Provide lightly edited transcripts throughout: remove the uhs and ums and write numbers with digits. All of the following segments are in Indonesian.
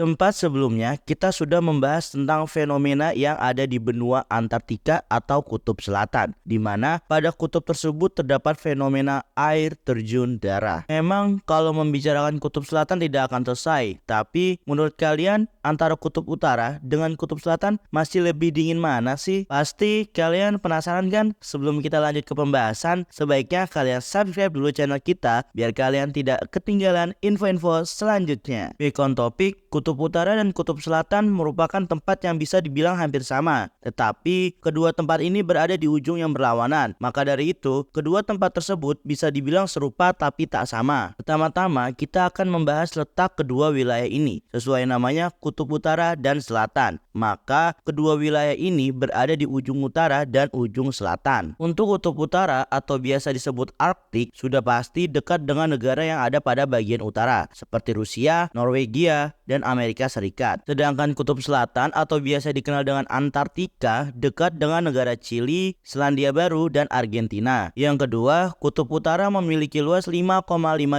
Tempat sebelumnya kita sudah membahas tentang fenomena yang ada di benua Antartika atau Kutub Selatan, di mana pada kutub tersebut terdapat fenomena air terjun darah. Memang kalau membicarakan Kutub Selatan tidak akan selesai, tapi menurut kalian antara Kutub Utara dengan Kutub Selatan masih lebih dingin mana sih? Pasti kalian penasaran kan? Sebelum kita lanjut ke pembahasan, sebaiknya kalian subscribe dulu channel kita biar kalian tidak ketinggalan info-info selanjutnya. Back on topik, Kutub Utara dan Kutub Selatan merupakan tempat yang bisa dibilang hampir sama, tetapi kedua tempat ini berada di ujung yang berlawanan. Maka dari itu, kedua tempat tersebut bisa dibilang serupa tapi tak sama. Pertama-tama, kita akan membahas letak kedua wilayah ini. Sesuai namanya, Kutub Utara dan Selatan. Maka, kedua wilayah ini berada di ujung utara dan ujung selatan. Untuk Kutub Utara atau biasa disebut Arktik, sudah pasti dekat dengan negara yang ada pada bagian utara, seperti Rusia, Norwegia, dan Amerika Serikat. Sedangkan Kutub Selatan atau biasa dikenal dengan Antartika dekat dengan negara Chili, Selandia Baru, dan Argentina. Yang kedua, Kutub Utara memiliki luas 5,5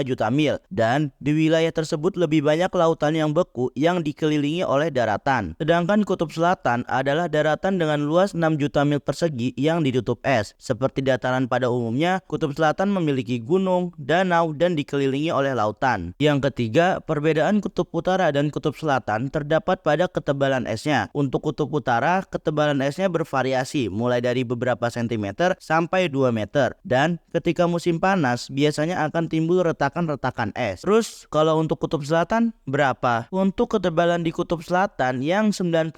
juta mil dan di wilayah tersebut lebih banyak lautan yang beku yang dikelilingi oleh daratan. Sedangkan Kutub Selatan adalah daratan dengan luas 6 juta mil persegi yang ditutup es. Seperti dataran pada umumnya, Kutub Selatan memiliki gunung, danau, dan dikelilingi oleh lautan. Yang ketiga, perbedaan Kutub Utara dan Kutub Selatan terdapat pada ketebalan esnya. Untuk Kutub Utara, ketebalan esnya bervariasi mulai dari beberapa sentimeter sampai 2 meter. Dan ketika musim panas, biasanya akan timbul retakan-retakan es. Terus, kalau untuk Kutub Selatan, berapa? Untuk ketebalan di Kutub Selatan yang 99%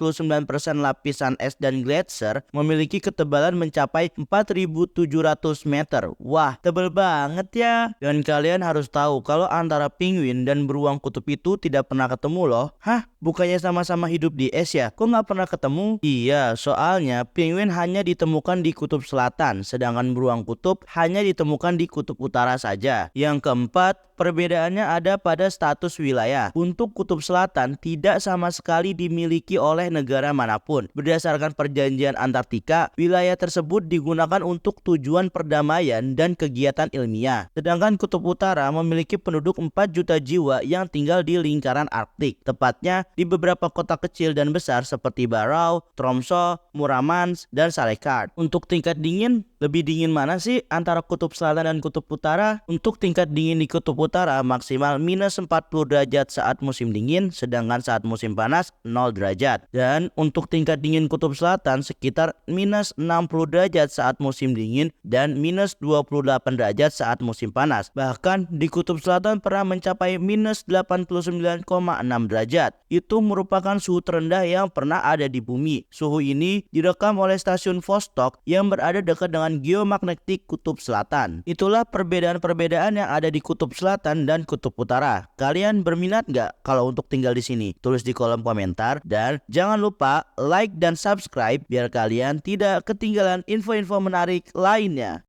lapisan es dan gletser memiliki ketebalan mencapai 4.700 meter. Wah, tebal banget ya. Dan kalian harus tahu kalau antara penguin dan beruang kutub itu tidak pernah ketemu loh. Hah? Bukannya sama-sama hidup di es ya? Kok nggak pernah ketemu? Iya, soalnya penguin hanya ditemukan di Kutub Selatan, sedangkan beruang kutub hanya ditemukan di Kutub Utara saja. Yang keempat, perbedaannya ada pada status wilayah. Untuk Kutub Selatan tidak sama sekali dimiliki oleh negara manapun. Berdasarkan perjanjian Antartika, wilayah tersebut digunakan untuk tujuan perdamaian dan kegiatan ilmiah. Sedangkan Kutub Utara memiliki penduduk 4 juta jiwa yang tinggal di lingkaran Arktik, tepatnya di beberapa kota kecil dan besar seperti Barrow, Tromsø, Murmansk, dan Svalbard. Untuk tingkat dingin, lebih dingin mana sih antara Kutub Selatan dan Kutub Utara? Untuk tingkat dingin di Kutub Utara maksimal minus 40 derajat saat musim dingin, sedangkan saat musim panas 0 derajat. Dan untuk tingkat dingin Kutub Selatan sekitar minus 60 derajat saat musim dingin dan minus 28 derajat saat musim panas. Bahkan di Kutub Selatan pernah mencapai minus 89,6 derajat. Itu merupakan suhu terendah yang pernah ada di bumi. Suhu ini direkam oleh stasiun Vostok yang berada dekat dengan geomagnetik Kutub Selatan. Itulah perbedaan-perbedaan yang ada di Kutub Selatan dan Kutub Utara. Kalian berminat nggak kalau untuk tinggal di sini? Tulis di kolom komentar dan jangan lupa like dan subscribe biar kalian tidak ketinggalan info-info menarik lainnya.